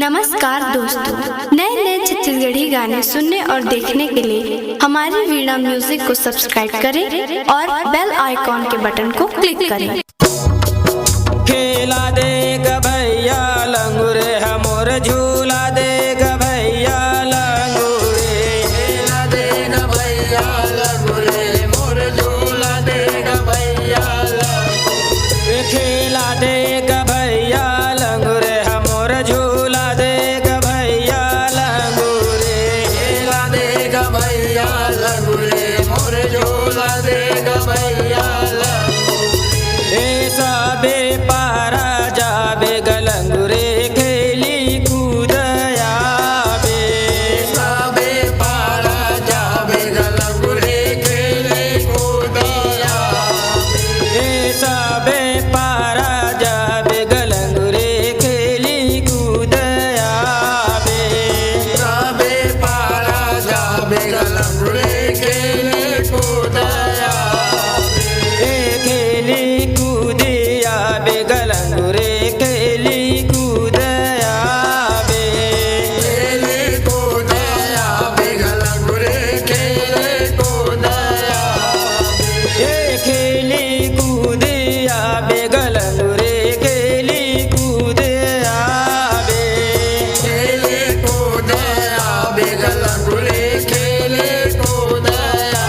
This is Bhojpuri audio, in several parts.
नमस्कार दोस्तों, नए नए छत्तीसगढ़ी गाने सुनने और देखने के लिए हमारी वीणा म्यूजिक को सब्सक्राइब करें और बेल आइकॉन के बटन को क्लिक करें। खेला देग भैया लंगुरे हमोर झूला देग भैया लंगुरे, खेला देग भैया लंगुरे मोर झूला देग भैया लंगुरे, खेला देग भैया लंगुरे हमोर झूला देग भैया लंगुरे, खेला देग भैया लंगुरे मोर झूला देग भैया लंगुरे, ए सबे पारा जाबे गलंगुरे खेली कूदया बे, सबे पारा जाबे गलंगुरे खेले कूदया, ए सबे पारा जाबे गलंगुरे खेली कूदया बे, सबे पारा जाबे गलंगुरे खेले कूदया, ए खेली कूदिया बे गलंगुरे खेली कूदया बे, खेले कूदया बे गलंगुरे खेले कूदया, ए खेली कूदिया बे गलंगुरे खेली कूदया बे, खेले कूदया बे गलंगुरे खेले कूदया,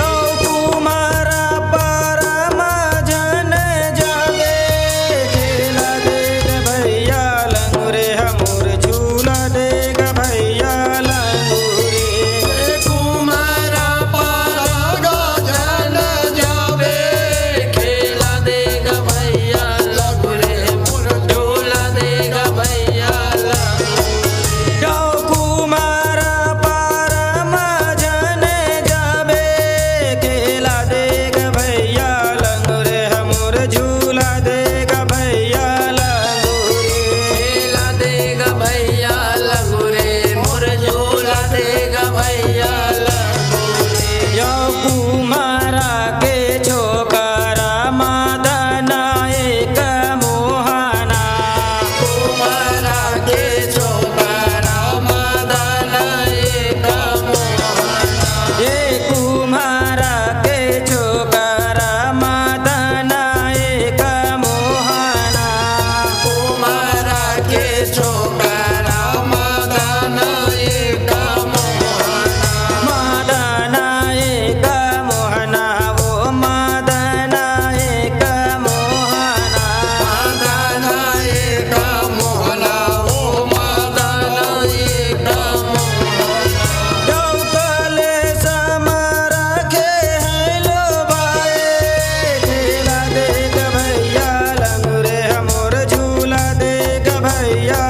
ओ कुमारा परम जन जाबे, खेला देग भैया लंगुरे हमोर झूला देग भैया लंगुरे, कुमारा पारा जन जाबे, खेला देग भैया लंगुरे मोर झूला देग भैया लंगुरे, ओ कुमारा परम जन जाबे, खेला देग भैया लंगुरे हमोर झूला देग भैया लंगुरे, खेला देग भैया लंगुरे मोर झूला देग भैया लंगुरे, यो कुमारा के छोकरा मादना एक मोहना, कुमारा के छोकरा मदन एक मोहना, ये कुमारा के छोकरा मादना एक मोहना, कुमारा के छोकरा मदन एक मोहना, मादना एक मोहना, वो मादना एक मोहना, मदन एक मोहना, ओ मदन एक मोहना, डौकले समरा के हैलो भाई, खेला देग भैया लंगुरे हमोर झूला देग भैया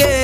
के